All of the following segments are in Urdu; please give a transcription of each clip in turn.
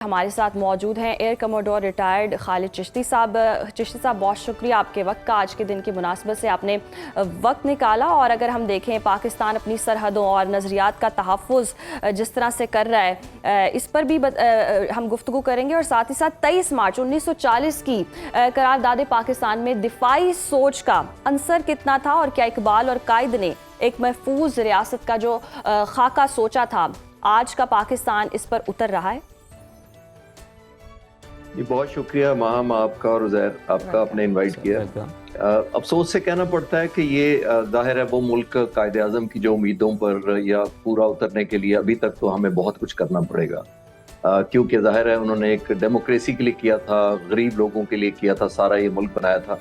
ہمارے ساتھ موجود ہیں ایئر کموڈور ریٹائرڈ خالد چشتی صاحب۔ چشتی صاحب، بہت شکریہ آپ کے وقت کا، آج کے دن کی مناسبت سے آپ نے وقت نکالا۔ اور اگر ہم دیکھیں پاکستان اپنی سرحدوں اور نظریات کا تحفظ جس طرح سے کر رہا ہے، اس پر بھی ہم گفتگو کریں گے، اور ساتھ ہی ساتھ 23 مارچ 1940 کی قرارداد پاکستان میں دفاعی سوچ کا عنصر کتنا تھا، اور کیا اقبال اور قائد نے ایک محفوظ ریاست کا جو خاکہ سوچا تھا، آج کا پاکستان اس پر اتر رہا ہے؟ جی بہت شکریہ ماہم آپ کا اور عزیر آپ کا، آپ نے انوائٹ کیا۔ افسوس سے کہنا پڑتا ہے کہ یہ ظاہر ہے وہ ملک قائد اعظم کی جو امیدوں پر یا پورا اترنے کے لیے ابھی تک تو ہمیں بہت کچھ کرنا پڑے گا، کیونکہ ظاہر ہے انہوں نے ایک ڈیموکریسی کے لیے کیا تھا، غریب لوگوں کے لیے کیا تھا، سارا یہ ملک بنایا تھا۔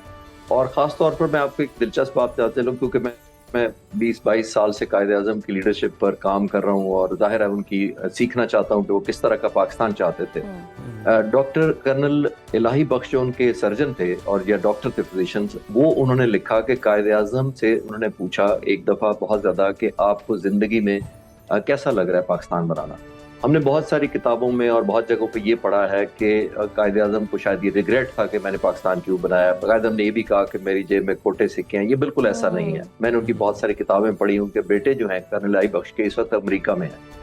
اور خاص طور پر میں آپ کو ایک دلچسپ بات بتاتے چلوں، کیونکہ میں 20-22 سال سے قائد اعظم کی لیڈرشپ پر کام کر رہا ہوں، اور ظاہر ہے ان کی سیکھنا چاہتا ہوں کہ وہ کس طرح کا پاکستان چاہتے تھے۔ ڈاکٹر کرنل الہی بخش جو ان کے سرجن تھے اور یا ڈاکٹر تھے فزیشنز، وہ انہوں نے لکھا کہ قائد اعظم سے انہوں نے پوچھا ایک دفعہ بہت زیادہ کہ آپ کو زندگی میں کیسا لگ رہا ہے پاکستان بنانا۔ ہم نے بہت ساری کتابوں میں اور بہت جگہوں پہ یہ پڑھا ہے کہ قائد اعظم کو شاید یہ ریگریٹ تھا کہ میں نے پاکستان کیوں بنایا۔ قائد اعظم نے یہ بھی کہا کہ میری جیب میں کھوٹے سکے ہیں۔ یہ بالکل ایسا نہیں ہے۔ میں نے ان کی بہت ساری کتابیں پڑھی، ان کے بیٹے جو ہیں کرنل الہی بخش کے اس وقت امریکہ میں ہیں۔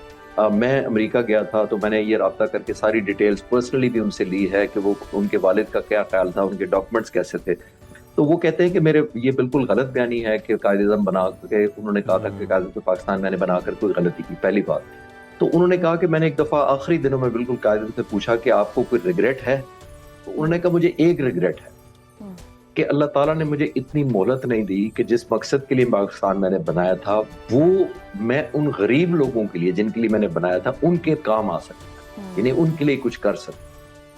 میں امریکہ گیا تھا تو میں نے یہ رابطہ کر کے ساری ڈیٹیلز پرسنلی بھی ان سے لی ہے کہ وہ ان کے والد کا کیا خیال تھا، ان کے ڈاکومنٹس کیسے تھے۔ تو وہ کہتے ہیں کہ میرے یہ بالکل غلط بیانی ہے کہ قائد اعظم بنا کے انہوں نے کہا تھا کہ قائد اعظم پاکستان میں نے بنا کر کوئی غلطی کی، پہلی بات۔ تو انہوں نے کہا کہ میں نے ایک دفعہ آخری دنوں میں بالکل قائد اعظم سے پوچھا کہ آپ کو کوئی ریگریٹ ہے؟ تو انہوں نے کہا مجھے ایک ریگریٹ ہے کہ اللہ تعالیٰ نے مجھے اتنی مہلت نہیں دی کہ جس مقصد کے لیے پاکستان میں نے بنایا تھا وہ میں ان غریب لوگوں کے لیے جن کے لیے میں نے بنایا تھا ان کے کام آ سکتا، یعنی ان کے لیے کچھ کر سکتا۔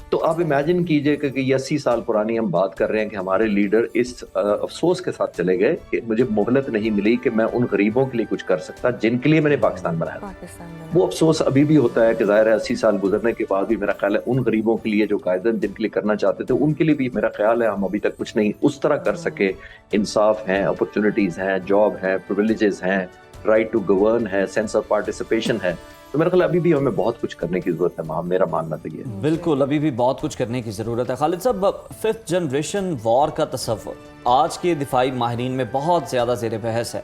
تو آپ امیجن کیجئے کہ یہ 80 سال پرانی ہم بات کر رہے ہیں کہ ہمارے لیڈر اس افسوس کے ساتھ چلے گئے کہ مجھے مہلت نہیں ملی کہ میں ان غریبوں کے لیے کچھ کر سکتا جن کے لیے میں نے پاکستان بنایا تھا۔ وہ افسوس ابھی بھی ہوتا ہے کہ ظاہر ہے 80 سال گزرنے کے بعد بھی میرا خیال ہے ان غریبوں کے لیے جو قائد اعظم جن کے لیے کرنا چاہتے تھے ان کے لیے بھی میرا خیال ہے ہم ابھی تک کچھ نہیں اس طرح کر سکے۔ انصاف ہیں، اپرچونٹیز ہیں، جاب ہے، پرویلیجز ہیں، رائٹ ٹو گورن ہے، سینس آف پارٹیسپیشن ہے۔ تو میرا خیال ابھی بھی ہمیں بہت کچھ کرنے کی ضرورت ہے، میرا ماننا تو یہ ہے۔ بالکل، ابھی بھی بہت کچھ کرنے کی ضرورت ہے۔ خالد صاحب، 5th جنریشن وار کا تصور آج کے دفاعی ماہرین میں بہت زیادہ زیر بحث ہے۔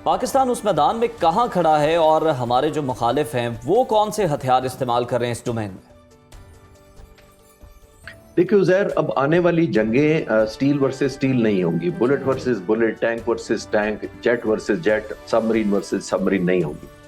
پاکستان اس میدان میں کہاں کھڑا ہے، اور ہمارے جو مخالف ہیں وہ کون سے ہتھیار استعمال کر رہے ہیں اس ڈومین میں؟ دیکھیں عزیر، اب آنے والی جنگیں سٹیل ورسز سٹیل نہیں ہوں گی، bullet versus bullet, tank versus tank, jet versus jet, submarine versus submarine نہیں ہوں گی۔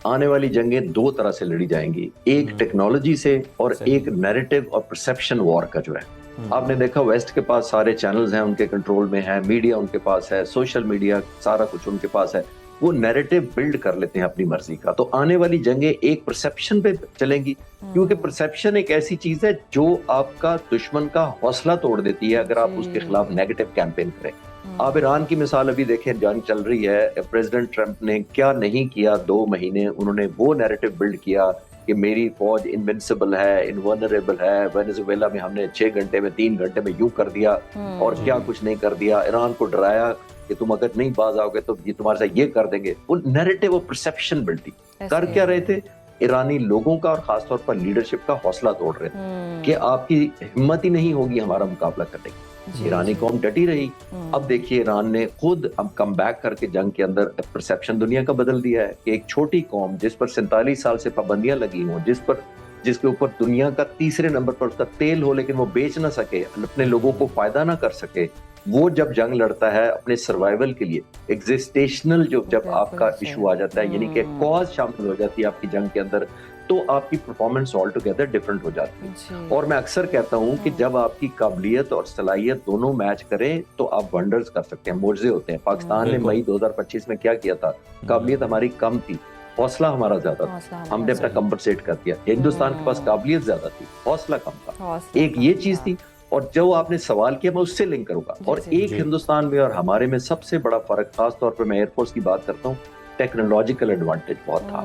آنے والی جنگیں دو طرح سے لڑی جائیں گی، ایک ٹیکنالوجی سے اور ایک نیریٹو اور پرسیپشن وار کا جو ہے۔ آپ نے دیکھا ویسٹ کے پاس سارے چینلز ہیں، ان کے کنٹرول میں ہیں، میڈیا ان کے پاس ہے، سوشل میڈیا سارا کچھ ان کے پاس ہے، وہ نیریٹو بلڈ کر لیتے ہیں اپنی مرضی کا۔ تو آنے والی جنگیں ایک پرسیپشن پہ چلیں گی، کیونکہ پرسیپشن ایک ایسی چیز ہے جو آپ کا دشمن کا حوصلہ توڑ دیتی ہے اگر آپ اس کے خلاف نیگیٹو کیمپین کریں۔ آپ ایران کی مثال ابھی دیکھیں، جنگ چل رہی ہے، پریزیڈنٹ ٹرمپ نے کیا نہیں کیا 2 مہینے، انہوں نے وہ نیریٹو بلڈ کیا کہ میری فوج انوینسیبل ہے، انورنریبل ہے، وینزویلا میں ہم نے 6 گھنٹے میں 3 گھنٹے میں یوں کر دیا اور کیا کچھ نہیں کر دیا، ایران کو ڈرایا کہ تم اگر نہیں باز آؤ گے تو یہ تمہارے ساتھ یہ کر دیں گے۔ وہ نیریٹو اور پرسیپشن بلڈنگ کر کیا رہے تھے؟ ایرانی لوگوں کا اور خاص طور پر لیڈرشپ کا حوصلہ توڑ رہے تھے کہ آپ کی ہمت ہی نہیں ہوگی ہمارا مقابلہ کرنے کی۔ ایرانی قوم ڈٹی رہی۔ اب دیکھیے ایران نے خود اب کم بیک کر کے جنگ کے اندر پرسیپشن دنیا کا بدل دیا ہے کہ ایک چھوٹی قوم جس پر 47 سال سے پابندیاں لگی ہوں، جس کے اوپر دنیا کا 3 نمبر پر اس کا تیل ہو لیکن وہ بیچ نہ سکے، اپنے لوگوں کو فائدہ نہ کر سکے، وہ جب جنگ لڑتا ہے اپنے سروائیول کے لیے، ایگزسٹیشنل جب آپ کا ایشو آ جاتا ہے، یعنی کہ کاز شامل ہو جاتی ہے آپ کی جنگ کے اندر، تو آپ کی پرفارمنس آل ٹوگیدر ڈیفرنٹ ہو جاتی ہے۔ اور میں اکثر کہتا ہوں کہ جب آپ کی قابلیت اور صلاحیت دونوں میچ کریں تو آپ ونڈرز کر سکتے ہیں، معجزے ہوتے ہیں۔ پاکستان نے مئی 2025 میں کیا کیا تھا؟ قابلیت ہماری کم تھی، حوصلہ ہمارا زیادہ تھا، ہم نے اپنا کمپنسیٹ کر دیا۔ ہندوستان کے پاس قابلیت زیادہ تھی، حوصلہ کم تھا، ایک یہ چیز تھی۔ اور جو آپ نے سوال کیا میں اس سے لنک کروں گا، اور ایک ہندوستان میں اور ہمارے میں سب سے بڑا فرق، خاص طور پر میں ایئر فورس کی بات کرتا ہوں، ٹیکنالوجیکل ایڈوانٹیج بہت تھا۔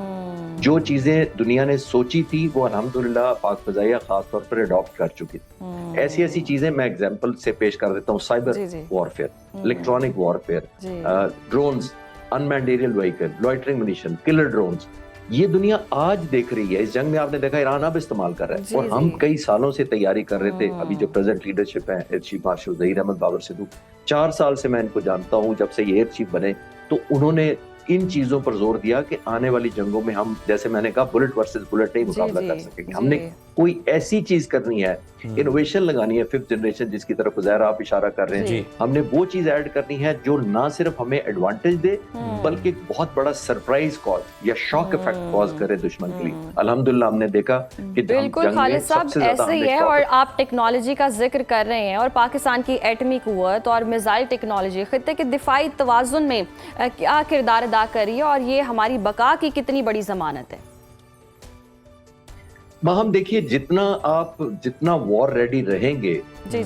جو چیزیں دنیا نے سوچی تھی وہ الحمدللہ پاک فضائیہ خاص طور پر اڈاپٹ کر چکی تھی۔ ایسی چیزیں میں ایگزامپل سے پیش کر دیتا ہوں، cyber warfare, electronic warfare, drones, unmanned aerial vehicle, loitering munition, killer drones, یہ دنیا آج دیکھ رہی ہے. اس جنگ میں آپ نے دیکھا ایران اب استعمال کر رہا ہے, جی اور ہم جی کئی سالوں سے تیاری کر رہے تھے. ابھی جو پریزنٹ لیڈرشپ ہے air chief marshal Zaheer Ahmed Babar Sidhu, 4 سال سے میں ان کو جانتا ہوں. جب سے یہ ایئر چیف بنے تو انہوں نے ان چیزوں پر زور دیا کہ آنے والی جنگوں میں ہم, جیسے میں نے کہا, بلٹ ورسز بلٹ نہیں مقابلہ کر سکیں گے. ہم نے کوئی ایسی چیز کرنی ہے, انوویشن لگانی ہے, 5th جنریشن جس کی طرف زہرا آپ اشارہ کر رہے ہیں. ہم نے وہ چیز ایڈ کرنی ہے جو نہ صرف ہمیں ایڈوانٹیج دے بلکہ ایک بہت بڑا سرپرائز کاز یا شاک افیکٹ کاز کرے دشمن کے لیے. الحمدللہ ہم نے دیکھا کہ بالکل خالد صاحب ایسے ہی ہے. اور آپ ٹیکنالوجی کا ذکر کر رہے ہیں, اور پاکستان کی ایٹمی قوت اور میزائل ٹیکنالوجی خطے کے دفاعی توازن میں کیا کردار ادا کر رہی ہے, اور یہ ہماری بقا کی کتنی بڑی ضمانت ہے؟ ہم دیکھیے, جتنا وار ریڈی رہیں گے,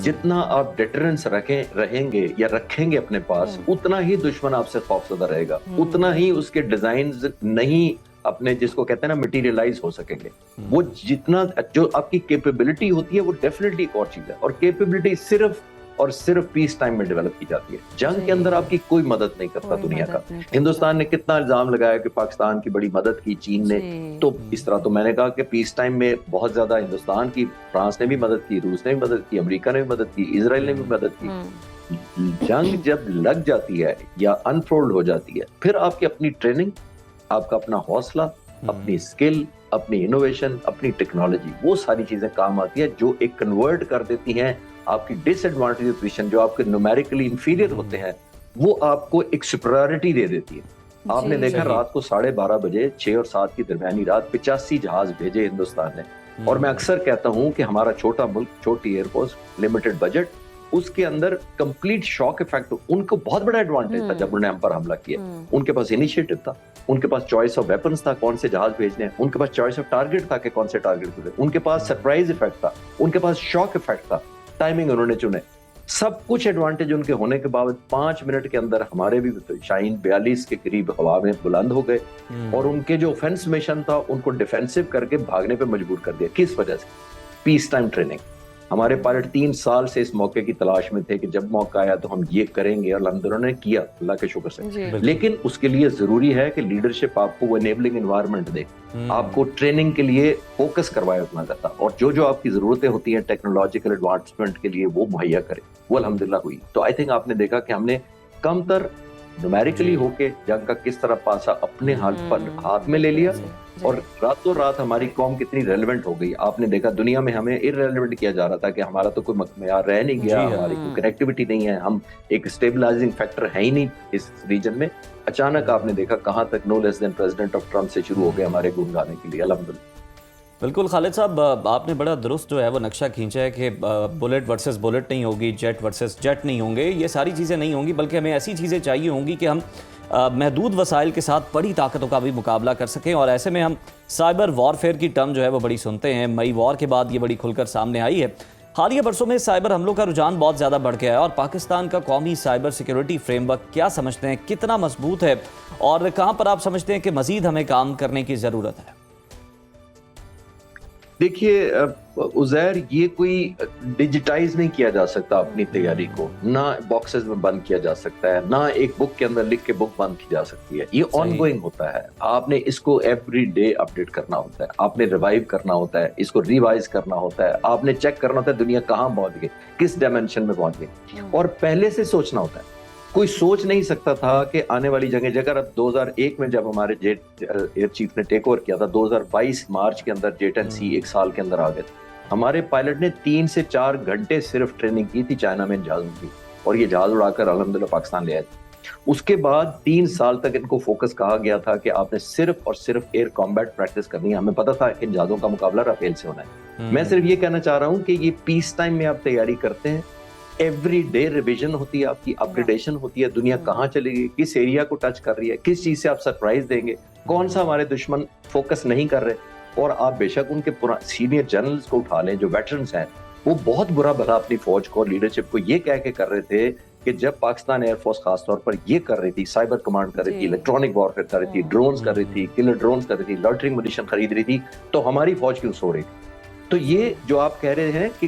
جتنا آپ ڈیٹرنس رہیں گے یا رکھیں گے اپنے پاس, اتنا ہی دشمن آپ سے خوفزدہ رہے گا, اتنا ہی اس کے ڈیزائنز نہیں اپنے, جس کو کہتے ہیں نا, مٹیریلائز ہو سکیں گے. وہ جتنا جو آپ کی کیپیبلٹی ہوتی ہے وہ ڈیفینیٹلی ایک اور چیز ہے, اور کیپیبلٹی صرف اور صرف پیس ٹائم میں ڈیولپ کی جاتی ہے. جنگ کے اندر آپ کی کوئی مدد نہیں کرتا دنیا کا. ہندوستان نے کتنا الزام لگایا کہ پاکستان کی بڑی مدد کی چین نے, تو اس طرح تو میں نے کہا کہ پیس ٹائم میں بہت زیادہ ہندوستان کی, فرانس نے بھی مدد کی, روس نے بھی مدد کی, امریکہ نے بھی مدد کی, اسرائیل نے بھی مدد کی. جنگ جب لگ جاتی ہے یا انفولڈ ہو جاتی ہے, پھر آپ کی اپنی ٹریننگ, آپ کا اپنا حوصلہ, اپنی اسکل, اپنی انوویشن, اپنی ٹیکنالوجی, وہ ساری چیزیں کام آتی ہیں جو ایک کنورٹ کر دیتی ہیں آپ کی ڈس ایڈوانٹیج پوزیشن, جو آپ کے نومیریکلی انفیریئر ہوتے ہیں, وہ آپ کو ایک سپریورٹی دے دیتی ہے. آپ نے دیکھا رات کو 12:30 بجے 6 اور 7 کی درمیانی رات 85 جہاز بھیجے ہندوستان نے. اور میں اکثر کہتا ہوں کہ ہمارا چھوٹا ملک, چھوٹی ایئر فورس, لمیٹڈ بجٹ, اس کے اندر کمپلیٹ شاک افیکٹ. ان کو بہت بڑا ایڈوانٹیج تھا جب انہوں نے ہم پر حملہ کیا. ان کے پاس انیشیٹو تھا, ان کے پاس چوائس آف ویپنز تھا, کون سے جہاز بھیجنے ہیں, ان کے پاس چوائس آف ٹارگیٹ تھا کہ کون سے ٹارگیٹ بھیجنے, ان کے پاس سرپرائز افیکٹ تھا, ان کے پاس شاک افیکٹ تھا, ٹائمنگ انہوں نے چنے. سب کچھ ایڈوانٹیج ان کے ہونے کے بعد 5 منٹ کے اندر ہمارے بھی شاہین 42 کے قریب ہوا میں بلند ہو گئے, اور ان کے جو آفینس مشن تھا ان کو ڈیفینسو کر کے بھاگنے پہ مجبور کر دیا. کس وجہ سے؟ پیس ٹائم ٹریننگ. ہمارے پائلٹ 3 سال سے اس موقع کی تلاش میں تھے کہ جب موقع آیا تو ہم یہ کریں گے, اور الحمدللہ نے کیا, اللہ کے شکر سے. لیکن اس کے لیے ضروری ہے کہ لیڈرشپ آپ کو وہ انیبلنگ انوائرمنٹ دے, آپ کو ٹریننگ کے لیے فوکس کروائے اتنا زیادہ, اور جو آپ کی ضرورتیں ہوتی ہیں ٹیکنالوجیکل ایڈوانسمنٹ کے لیے وہ مہیا کرے. وہ الحمدللہ ہوئی. تو آئی تھنک آپ نے دیکھا کہ ہم نے کم تر نومیریکلی ہو کے جنگ کا کس طرح پاسا اپنے ہاتھ میں لے لیا, اور راتوں رات ہماری قوم کتنی ریلیونٹ ہو گئی. آپ نے دیکھا دنیا میں ہمیں ارریلیونٹ کیا جا رہا تھا کہ ہمارا تو کوئی معیار رہ نہیں گیا, ہماری کوئی کنیکٹیوٹی نہیں ہے, ہم ایک اسٹیبلائزنگ فیکٹر ہے ہی نہیں اس ریجن میں. اچانک آپ نے دیکھا کہاں تک نو لیس دین پریزیڈنٹ آف ٹرمپ سے شروع ہو گئے ہمارے گن گانے کے لیے. الحمدللہ. بالکل خالد صاحب, آپ نے بڑا درست جو ہے وہ نقشہ کھینچا ہے کہ بلٹ ورسز بلٹ نہیں ہوگی, جیٹ ورسز جیٹ نہیں ہوں گے, یہ ساری چیزیں نہیں ہوں گی, بلکہ ہمیں ایسی چیزیں چاہیے ہوں گی کہ ہم محدود وسائل کے ساتھ بڑی طاقتوں کا بھی مقابلہ کر سکیں. اور ایسے میں ہم سائبر وارفیئر کی ٹرم جو ہے وہ بڑی سنتے ہیں, مئی وار کے بعد یہ بڑی کھل کر سامنے آئی ہے. حالیہ برسوں میں سائبر حملوں کا رجحان بہت زیادہ بڑھ گیا ہے, اور پاکستان کا قومی سائبر سیکیورٹی فریم ورک کیا سمجھتے ہیں, کتنا مضبوط ہے, اور کہاں پر آپ سمجھتے ہیں کہ مزید ہمیں کام کرنے کی ضرورت ہے؟ دیکھیے عزیر, یہ کوئی ڈیجیٹائز نہیں کیا جا سکتا اپنی تیاری کو, نہ باکسز میں بند کیا جا سکتا ہے, نہ ایک بک کے اندر لکھ کے بک بند کی جا سکتی ہے. یہ آن گوئنگ ہوتا ہے, آپ نے اس کو ایوری ڈے اپڈیٹ کرنا ہوتا ہے, آپ نے ریوائیو کرنا ہوتا ہے, اس کو ریوائز کرنا ہوتا ہے, آپ نے چیک کرنا ہوتا ہے دنیا کہاں پہنچ گئی, کس ڈائمینشن میں پہنچ گئی, اور پہلے سے سوچنا ہوتا ہے. کوئی سوچ نہیں سکتا تھا کہ آنے والی جگہ, جگہ اب 2001 میں جب ہمارے جیٹ ایئر چیف نے ٹیک اوور کیا تھا, 2022 مارچ کے اندر جیٹ اینڈ سی 1 سال کے اندر آ گئے تھے. ہمارے پائلٹ نے 3 سے 4 گھنٹے صرف ٹریننگ کی تھی چائنا میں جہازوں کی, اور یہ جہاز اڑا کر الحمدللہ پاکستان لے آئے تھے. اس کے بعد 3 سال تک ان کو فوکس کہا گیا تھا کہ آپ نے صرف اور صرف ایئر کمبیٹ پریکٹس کرنی ہے. ہمیں پتا تھا کہ ان جہازوں کا مقابلہ رافیل سے ہونا ہے. میں صرف یہ کہنا چاہ رہا ہوں کہ یہ پیس ٹائم میں آپ تیاری کرتے ہیں, ایوری ڈے ریویژن ہوتی ہے, آپ کی اپگریڈیشن ہوتی ہے, دنیا کہاں چلے گی, کس ایریا کو ٹچ کر رہی ہے, کس چیز سے آپ سرپرائز دیں گے, کون سا ہمارے دشمن فوکس نہیں کر رہے. اور آپ بے شک ان کے سینئر جنرلز کو اٹھا لیں جو ویٹرنز ہیں, وہ بہت برا بھلا اپنی فوج کو, لیڈرشپ کو یہ کہہ کے کر رہے تھے کہ جب پاکستان ایئر فورس خاص طور پر یہ کر رہی تھی, سائبر کمانڈ کر رہی تھی, الیکٹرانک وارفیئر کر رہی تھی, ڈرونز کر رہی تھی, کلر ڈرونز کر رہی تھی, لاٹرنگ منیشن خرید رہی تھی, تو ہماری فوج کیوں سو رہی تھی. تو یہ جو آپ کہہ رہے ہیں کہ